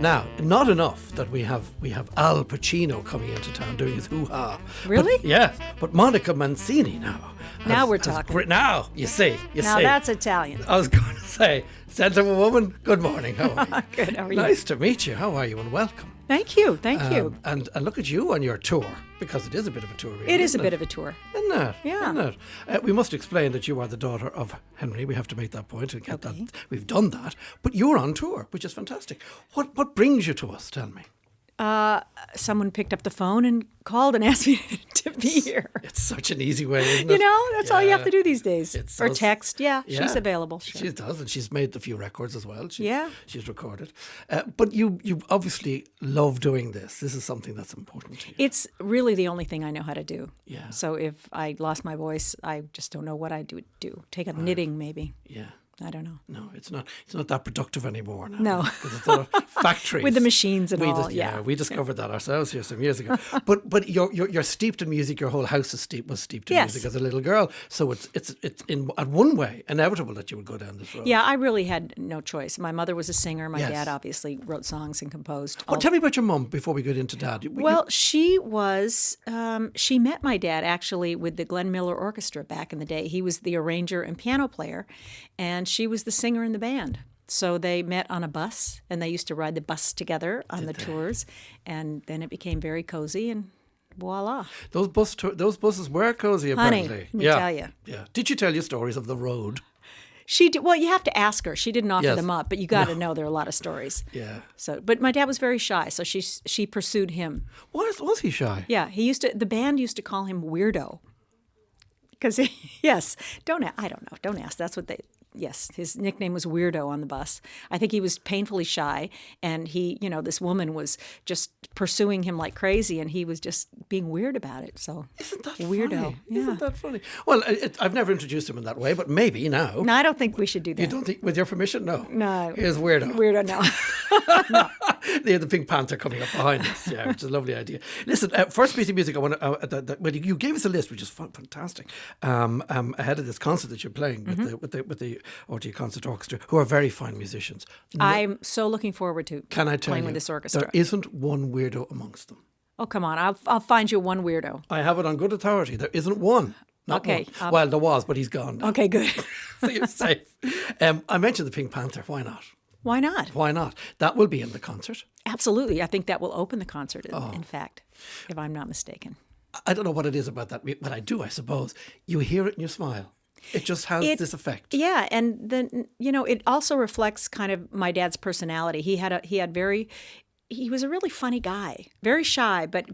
Now, not enough that we have Al Pacino coming into town doing his hoo-ha. Really? But Monica Mancini now. Now we're talking. Now, you see. Now that's Italian. I was going to say, Gentlewoman, good morning. How are you? Good, how are you? Nice to meet you. How are you? And welcome. Thank you. And look at you on your tour, because it is a bit of a tour, really. It is a bit of a tour. Isn't it? Yeah. Isn't it? We must explain that you are the daughter of Henry. We have to make that point and get that. We've done that. But you're on tour, which is fantastic. What brings you to us? Tell me. Someone picked up the phone and called and asked me to be here. It's such an easy way, isn't it? You know, that's all you have to do these days. Or so text. Yeah, she's available. Sure. She does, and she's made a few records as well. She's recorded. But you obviously love doing this. This is something that's important to you. It's really the only thing I know how to do. Yeah. So if I lost my voice, I just don't know what I'd do. Take up knitting, maybe. Yeah. I don't know. No, it's not that productive anymore now. No. Because it's all factories. With the machines and all, yeah. We discovered that ourselves here some years ago. But you're steeped in music. Your whole house was steeped in music as a little girl. So it's in one way inevitable that you would go down this road. Yeah, I really had no choice. My mother was a singer. My dad obviously wrote songs and composed. Well, tell me about your mum before we get into Dad. Well, she was, she met my dad actually with the Glenn Miller Orchestra back in the day. He was the arranger and piano player, and she was the singer in the band. So they met on a bus, and they used to ride the bus together on the tours, and then it became very cozy, and voila. Those buses were cozy, apparently. Honey, let me tell you. Yeah. Did she tell you stories of the road? She did. Well, you have to ask her. She didn't offer them up, but you got to know there are a lot of stories. Yeah. So, but my dad was very shy, so she pursued him. Was he shy? Yeah, the band used to call him Weirdo. Because don't ask. That's what they. Yes, his nickname was Weirdo on the bus. I think he was painfully shy, and this woman was just pursuing him like crazy, and he was just being weird about it. So isn't that weirdo? Funny? Yeah. Isn't that funny? Well, I've never introduced him in that way, but maybe now. No, I don't think we should do that. You don't think, with your permission? No. No. Here's Weirdo. Weirdo, no. No. The Pink Panther coming up behind us, which is a lovely idea. Listen, first piece of music I want to. Well, you gave us a list, which is fantastic. Ahead of this concert that you're playing with the RT Concert Orchestra, who are very fine musicians. I'm so looking forward to playing with this orchestra. There isn't one weirdo amongst them. Oh, come on. I'll find you one weirdo. I have it on good authority. There isn't one. Not okay. One. Well, there was, but he's gone now. Okay, good. So you're safe. I mentioned the Pink Panther. Why not? Why not? Why not? That will be in the concert. Absolutely. I think that will open the concert, in fact, if I'm not mistaken. I don't know what it is about that, but I do, I suppose. You hear it and you smile. It just has this effect. Yeah, and then it also reflects kind of my dad's personality. He was a really funny guy, very shy, but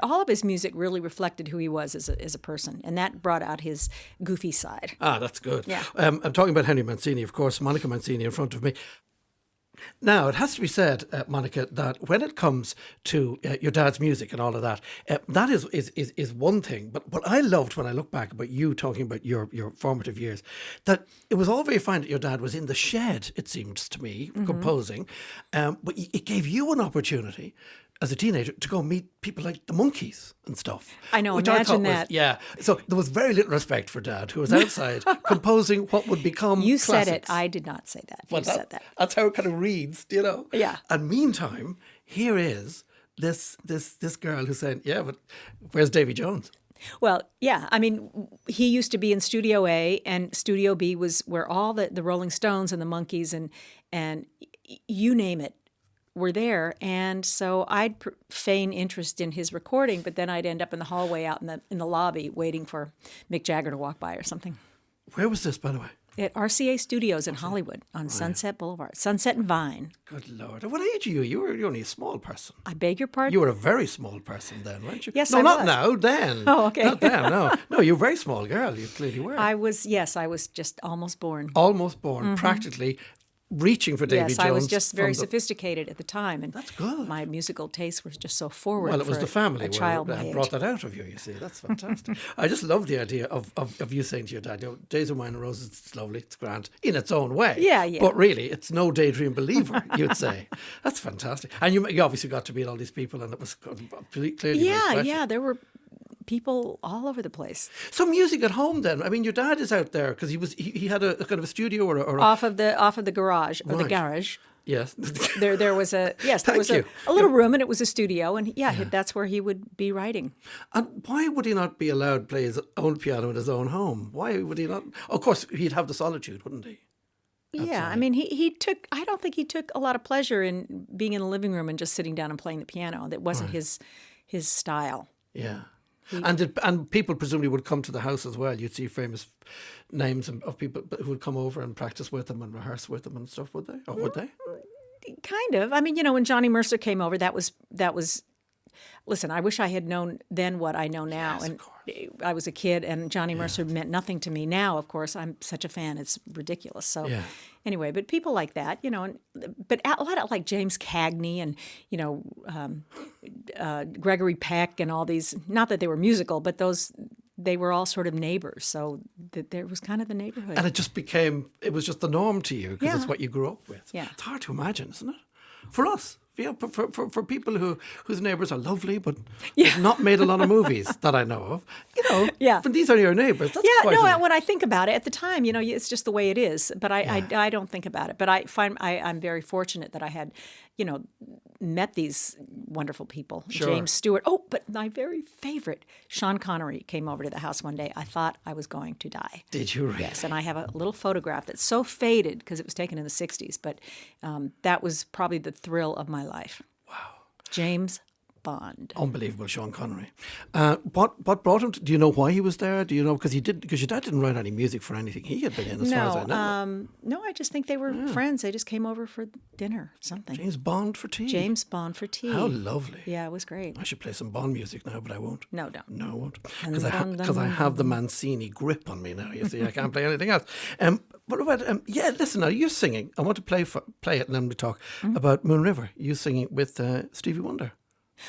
all of his music really reflected who he was as a person, and that brought out his goofy side. Ah, that's good. Yeah. I'm talking about Henry Mancini, of course, Monica Mancini in front of me. Now, it has to be said, Monica, that when it comes to your dad's music and all of that, that is one thing. But what I loved when I look back about you talking about your formative years, that it was all very fine that your dad was in the shed, it seems to me, composing, but it gave you an opportunity as a teenager to go meet people like the Monkees and stuff. I know, imagine that. So there was very little respect for Dad, who was outside composing what would become You classics. said it. I did not say that. You said that. That's how it kind of reads, Yeah. And meantime, here is this girl who's saying, yeah, but where's Davy Jones? Well, yeah. I mean, he used to be in Studio A, and Studio B was where all the Rolling Stones and the Monkees and you name it were there, and so I'd feign interest in his recording, but then I'd end up in the hallway out in the lobby waiting for Mick Jagger to walk by or something. Where was this, by the way? At RCA Studios in Hollywood on Sunset Boulevard, Sunset and Vine. Good Lord! What age are you? You're only a small person. I beg your pardon. You were a very small person then, weren't you? Yes, no, I not was. now. Then. Oh, okay. Not then. No, you're a very small girl. You clearly were. I was just almost born. Almost born, practically. Reaching for Davy Jones. Yes, I was just very sophisticated at the time, and that's good. My musical taste was just so forward. Well, it was the family a child that brought that out of you. You see, that's fantastic. I just love the idea of you saying to your dad, "Days of Wine and Roses, it's lovely, it's grand in its own way." Yeah. But really, it's no daydream believer. You'd say that's fantastic, and you obviously got to meet all these people, and it was clearly very special. There were people all over the place. So music at home then. I mean, your dad is out there because he had a kind of a studio or a Off of the garage or the Right. garage. yes. There was a yes, there Thank was you. a little room, and it was a studio, and that's where he would be writing. And why would he not be allowed to play his own piano in his own home? Why would he not? Of course, he'd have the solitude, wouldn't he? Yeah, I mean, he took. I don't think he took a lot of pleasure in being in the living room and just sitting down and playing the piano. That wasn't his style. Yeah. And people presumably would come to the house as well. You'd see famous names of people who would come over and practice with him and rehearse with him and stuff, would they? Or would they? Kind of. I mean, when Johnny Mercer came over, that was. Listen, I wish I had known then what I know now. Yes, and of course. I was a kid, and Johnny Mercer meant nothing to me. Now, of course, I'm such a fan; it's ridiculous. So, Yeah. anyway, but people like that, but a lot of like James Cagney and Gregory Peck and all these. Not that they were musical, but they were all sort of neighbors. So there was kind of the neighborhood. And it was just the norm to you because Yeah. it's what you grew up with. Yeah. It's hard to imagine, isn't it? For us. Yeah, for people whose neighbours are lovely but have not made a lot of movies that I know of, Yeah. but these are your neighbours. That's Yeah, quite no. a- When I think about it, at the time, it's just the way it is. But I don't think about it. But I find I'm very fortunate that I had, met these wonderful people. Sure. James Stewart. Oh, but my very favorite, Sean Connery, came over to the house one day. I thought I was going to die. Did you really? Yes, and I have a little photograph that's so faded because it was taken in the '60s. But that was probably the thrill of my life. Wow. James Bond. Unbelievable, Sean Connery. What brought him? Do you know why he was there? Do you know because your dad didn't write any music for anything he had been in, as far as I know. No, I just think they were friends. They just came over for dinner, something. James Bond for tea. James Bond for tea. How lovely. Yeah, it was great. I should play some Bond music now, but I won't. No, don't. No, I won't. Because I have the Mancini grip on me now. You see, I can't play anything else. What about? Listen, now you're singing. I want to play it, and then we talk about Moon River. You singing with Stevie Wonder.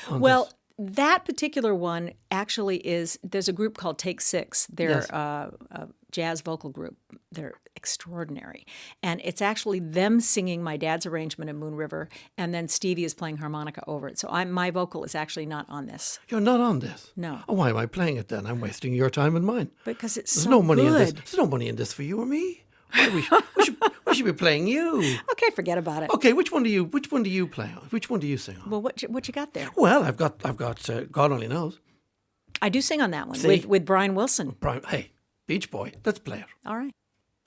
Well, that particular one actually there's a group called Take Six. They're Yes. a jazz vocal group. They're extraordinary. And it's actually them singing my dad's arrangement of Moon River, and then Stevie is playing harmonica over it. So my vocal is actually not on this. You're not on this. No. Oh, why am I playing it then? I'm wasting your time and mine. Because it's There's so no money in this. good. There's no money in this for you or me. We should be playing you. Okay, forget about it. Okay, which one do you play on? Which one do you sing on? Well, what you got there? Well, I've got God Only Knows. I do sing on that one See? with Brian Wilson. Hey, Beach Boy, let's play it. All right.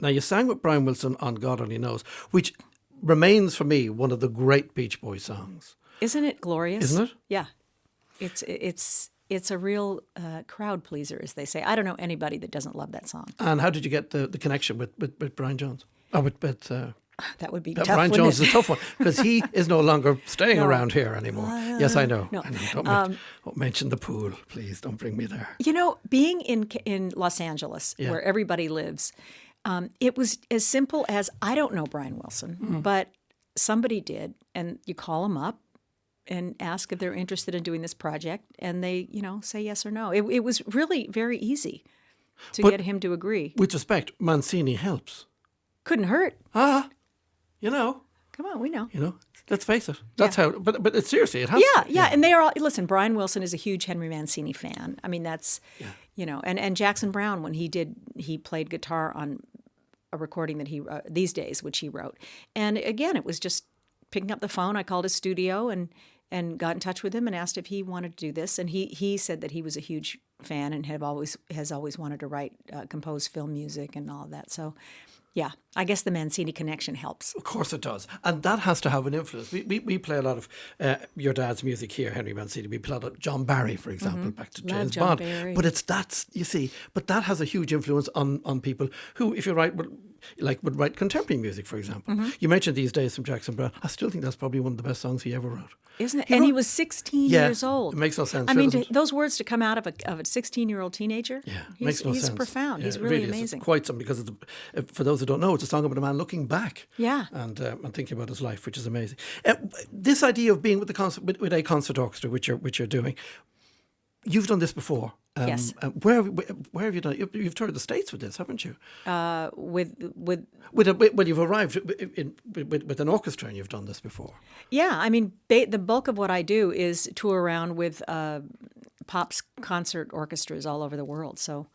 Now, you sang with Brian Wilson on God Only Knows, which remains for me one of the great Beach Boy songs. Isn't it glorious? Isn't it? Yeah. It's a real crowd pleaser, as they say. I don't know anybody that doesn't love that song. And how did you get the connection with Brian Jones? Oh, with That would be Brian tough, wouldn't Jones it? is a tough one because he is no longer staying No. around here anymore. Yes, I know. no. I know. Don't mention the pool, please. Don't bring me there. Being in Los Angeles, Yeah. where everybody lives, it was as simple as I don't know Brian Wilson, but somebody did, and you call them up and ask if they're interested in doing this project, and they, say yes or no. It was really very easy to But- get him to agree. With respect, Mancini helps. Couldn't hurt. You know. Come on, we know. Let's face it. That's how. But it's seriously, it has. Yeah, and they are all. Listen, Brian Wilson is a huge Henry Mancini fan. I mean, that's, and Jackson Browne, when he played guitar on a recording that he These Days, which he wrote, and again, it was just picking up the phone. I called his studio and got in touch with him and asked if he wanted to do this, and he said that he was a huge fan and has always wanted to write, compose film music and all of that. So. Yeah, I guess the Mancini connection helps. Of course it does. And that has to have an influence. We play a lot of your dad's music here, Henry Mancini. We play a lot of John Barry, for example, back to Love James John Bond. Barry. But you see, that has a huge influence on people who, if you're right, would write contemporary music, for example. You mentioned These Days from Jackson Browne. I still think that's probably one of the best songs he ever wrote. Isn't it? And he was 16 years old. It makes no sense. I mean, doesn't it? those words to come out of a 16-year-old teenager. Yeah, he's, makes no he's sense. profound. Yeah, He's it really is. amazing. It's quite something because for those who don't know, it's a song about a man looking back. Yeah. And thinking about his life, which is amazing. This idea of being with a concert orchestra, which you're doing, you've done this before. Yes. Where have you done it? You've toured the States with this, haven't you? With You've arrived with an orchestra and you've done this before. yeah, I mean, the bulk of what I do is tour around with pops concert orchestras all over the world. So,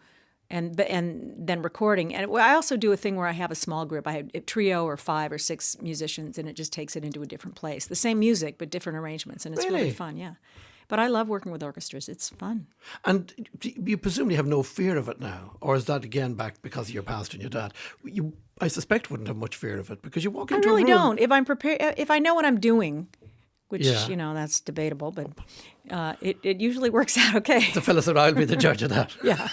and then recording. And I also do a thing where I have a small group. I have a trio or 5 or 6 musicians, and it just takes it into a different place. The same music, but different arrangements, and it's really fun. Yeah. But I love working with orchestras. It's fun. And you presumably have no fear of it now, or is that again back because of your past and your dad? I suspect wouldn't have much fear of it because you walk into a room. I really don't. If I'm prepared, if I know what I'm doing, which, Yeah. that's debatable, but it usually works out okay. So Phyllis and I'll be the judge of that. Yeah.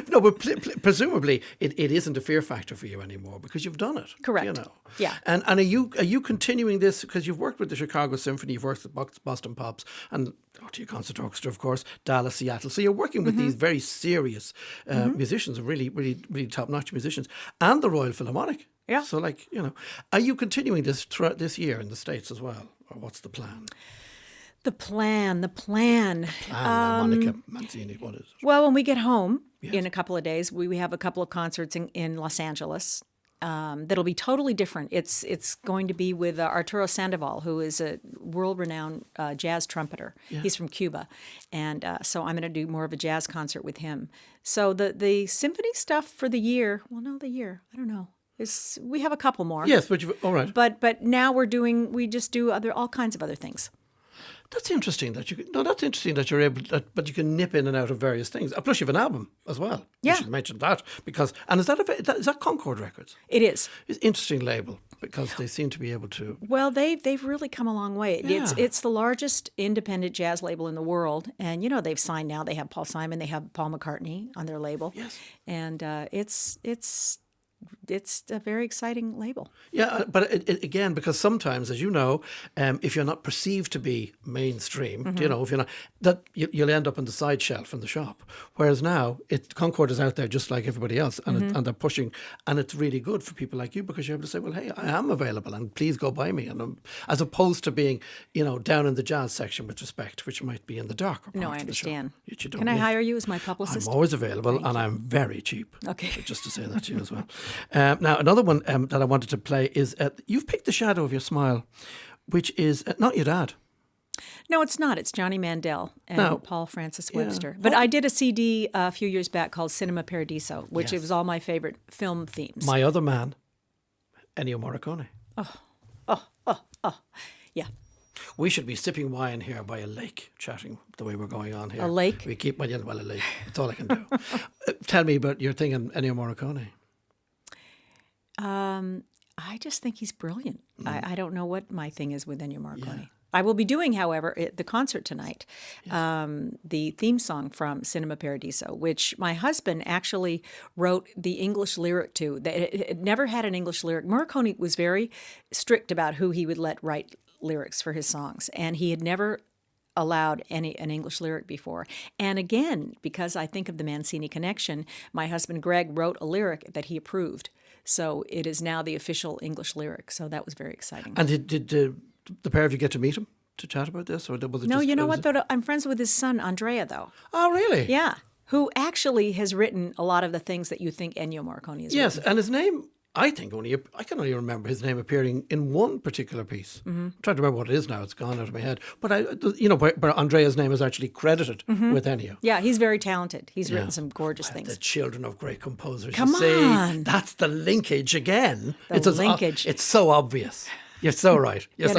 No, but presumably it isn't a fear factor for you anymore because you've done it. Correct. Yeah. And are you continuing this because you've worked with the Chicago Symphony, you've worked with Boston Pops, and OT Concert Orchestra, of course, Dallas, Seattle. So you're working with these very serious musicians, really, really, really top-notch musicians, and the Royal Philharmonic. Yeah. So are you continuing this throughout this year in the States as well, or what's the plan? The plan. Monica Mancini, what is it? Well, when we get home in a couple of days, we have a couple of concerts in Los Angeles that'll be totally different. It's going to be with Arturo Sandoval, who is a world-renowned jazz trumpeter. Yeah. He's from Cuba. And so I'm going to do more of a jazz concert with him. So the symphony stuff for the year, I don't know. We have a couple more. Yes, but all right. But now we just do all kinds of other things. That's interesting that you're able, but you can nip in and out of various things. Plus, you have an album as well. Yeah. You should mention that and is that Concord Records? It is. It's an interesting label because they seem to be able to. Well, they've really come a long way. Yeah. It's the largest independent jazz label in the world, and they've signed now. They have Paul Simon, they have Paul McCartney on their label. Yes. And it's a very exciting label. Yeah, but again, because sometimes, as you know, if you're not perceived to be mainstream, if you're not, that you'll end up on the side shelf in the shop. Whereas now, Concord is out there just like everybody else, and they're pushing, and it's really good for people like you because you're able to say, well, hey, I am available, and please go buy me, and as opposed to being, down in the jazz section with respect, which might be in the darker part. No, I understand. Of the shop, which you don't Can I need. hire you as my publicist? I'm always available, and I'm very cheap. Okay. Just to say that to you as well. Now, another one that I wanted to play is you've picked The Shadow of Your Smile, which is not your dad. No, it's not. It's Johnny Mandel and Paul Francis Webster. But I did a CD a few years back called Cinema Paradiso, which it was all my favorite film themes. My other man, Ennio Morricone. Yeah. We should be sipping wine here by a lake, chatting the way we're going on here. A lake? We keep, well, a lake. That's all I can do. Tell me about your thing on Ennio Morricone. I just think he's brilliant. I don't know what my thing is with Ennio Morricone. Yeah. I will be doing, however, at the concert tonight, the theme song from Cinema Paradiso, which my husband actually wrote the English lyric to. It never had an English lyric. Morricone was very strict about who he would let write lyrics for his songs, and he had never allowed an English lyric before. And again, because I think of the Mancini connection, my husband Greg wrote a lyric that he approved. So it is now the official English lyric. So that was very exciting. And did the pair of you get to meet him to chat about this? Or was it no, just, you know what, though? I'm friends with his son, Andrea, though. Oh, really? Yeah. Who actually has written a lot of the things that you think Ennio Morricone has Yes, written. and his name, I can only remember his name appearing in one particular piece. I'm trying to remember what it is now. It's gone out of my head. But where Andrea's name is actually credited with Ennio. Yeah, he's very talented. He's written some gorgeous things. The children of great composers. Come you see, on. That's the linkage again. Linkage. It's so obvious. You're so right. You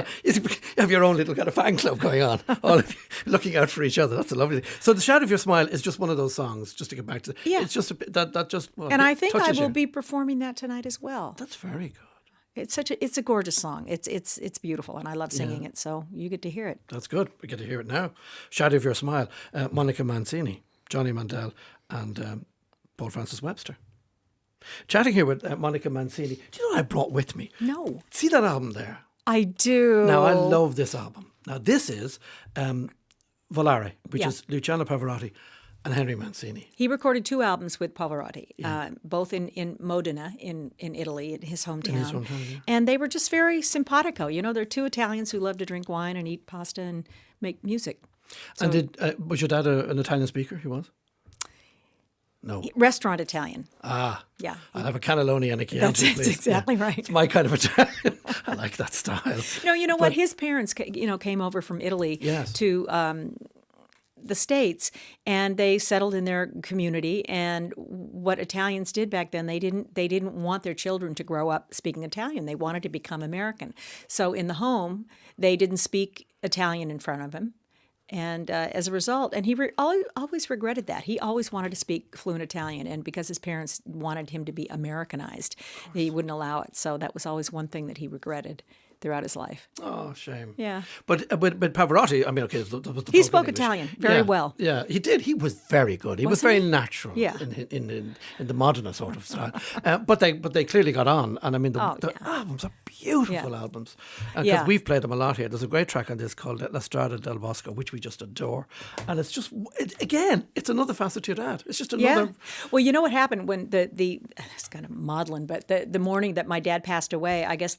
have your own little kind of fan club going on, all of you looking out for each other. That's a lovely thing. So The Shadow of Your Smile is just one of those songs, just to get back to it's just that just and I think I will be performing that tonight as well. That's very good. It's a gorgeous song. It's beautiful, and I love singing it, so you get to hear it. That's good. We get to hear it now. Shadow of Your Smile, Monica Mancini, Johnny Mandel, and Paul Francis Webster. Chatting here with Monica Mancini. Do you know what I brought with me? No. See that album there? I do. Now, I love this album. Now, this is Volare, which is Luciano Pavarotti and Henry Mancini. He recorded 2 albums with Pavarotti, both in Modena, in Italy, in his hometown. And they were just very simpatico. They're 2 Italians who love to drink wine and eat pasta and make music. So, and was your dad an Italian speaker? He was? No. Restaurant Italian. Yeah. I'll have a cannelloni and a Chianti, That's please. exactly right. It's my kind of Italian. I like that style. No, you know what? His parents, came over from Italy to the States, and they settled in their community. And what Italians did back then, they didn't want their children to grow up speaking Italian. They wanted to become American. So in the home, they didn't speak Italian in front of him. And as a result, and he always regretted that. He always wanted to speak fluent Italian, and because his parents wanted him to be Americanized, he wouldn't allow it. So that was always one thing that he regretted throughout his life. Oh, shame. Yeah. But Pavarotti, I mean, okay, that was the He folk spoke English. Italian very well. Yeah, he did. He was very good. He was Wasn't very he? natural Yeah. in the Madonna sort of style. But they clearly got on. And I mean, the albums are beautiful albums. Because we've played them a lot here. There's a great track on this called La Strada del Bosco, which we just adore. And it's just, again, it's another facet to your dad. It's just another... Yeah. Well, you know what happened when it's kind of maudlin, but the morning that my dad passed away, I guess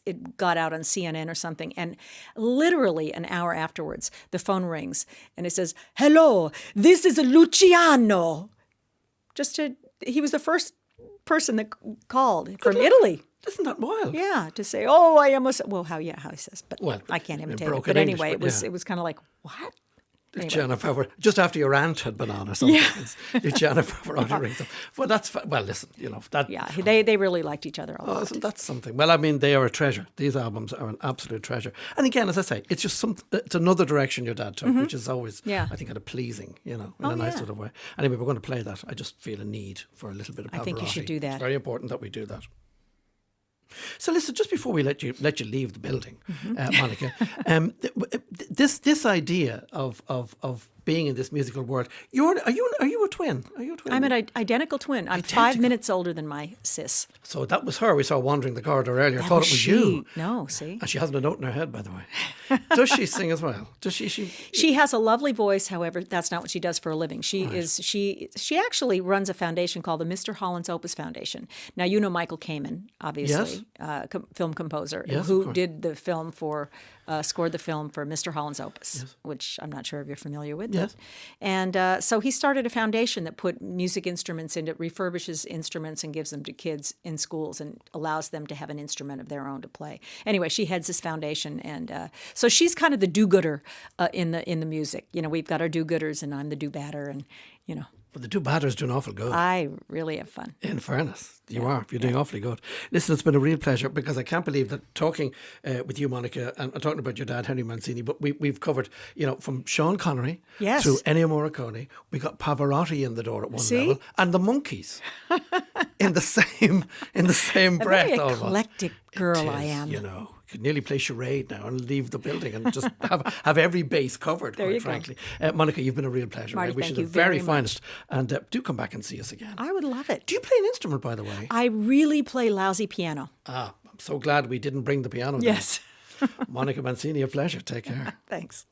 it got out on CNN or something, and literally an hour afterwards, the phone rings, and it says, "Hello, this is Luciano." He was the first person that called from Italy. Isn't that wild? Yeah, to say, "Oh, I am a..." Well, how he says, but I can't imitate it. broken But anyway, English, it was kind of like, what? Luciano Pavarotti, just after your aunt had been on or something. Luciano Pavarotti rings up. Well, listen, that. Yeah, they really liked each other a lot. Isn't that something? Well, I mean, they are a treasure. These albums are an absolute treasure. And again, as I say, it's just it's another direction your dad took, which is always, I think, kind of pleasing, in a nice sort of way. Anyway, we're going to play that. I just feel a need for a little bit of Pavarotti. I think you should do that. It's very important that we do that. So listen, just before we let you leave the building, Monica, this idea of being in this musical world, are you a twin? Are you a twin? I'm an identical twin. I'm 5 minutes older than my sis. So that was her we saw wandering the corridor earlier. I thought it was she. you. No, see? And she hasn't a note in her head, by the way. Does she sing as well? Does she? She has a lovely voice. However, that's not what she does for a living. She actually runs a foundation called the Mr. Holland's Opus Foundation. Now, you know Michael Kamen, obviously, film composer, who did the film scored the film for Mr. Holland's Opus, which I'm not sure if you're familiar with. Yes. And so he started a foundation that put music instruments into, refurbishes instruments and gives them to kids in schools and allows them to have an instrument of their own to play. Anyway, she heads this foundation, and so she's kind of the do-gooder in the music. We've got our do-gooders, and I'm the do-badder, and But the do-badders doing awful good. I really have fun. In fairness, you are. You're doing awfully good. Listen, it's been a real pleasure, because I can't believe that talking with you, Monica, and talking about your dad, Henry Mancini, but we've covered, from Sean Connery to Ennio Morricone. We got Pavarotti in the door at one level, and the Monkeys in the same breath. A very eclectic girl I am. Could nearly play charade now and leave the building and just have every base covered, quite frankly. Monica, you've been a real pleasure. Marty, I wish thank you you the very very finest. And do come back and see us again. I would love it. Do you play an instrument, by the way? I really play lousy piano. I'm so glad we didn't bring the piano down. Yes. Monica Mancini, a pleasure. Take care. Thanks.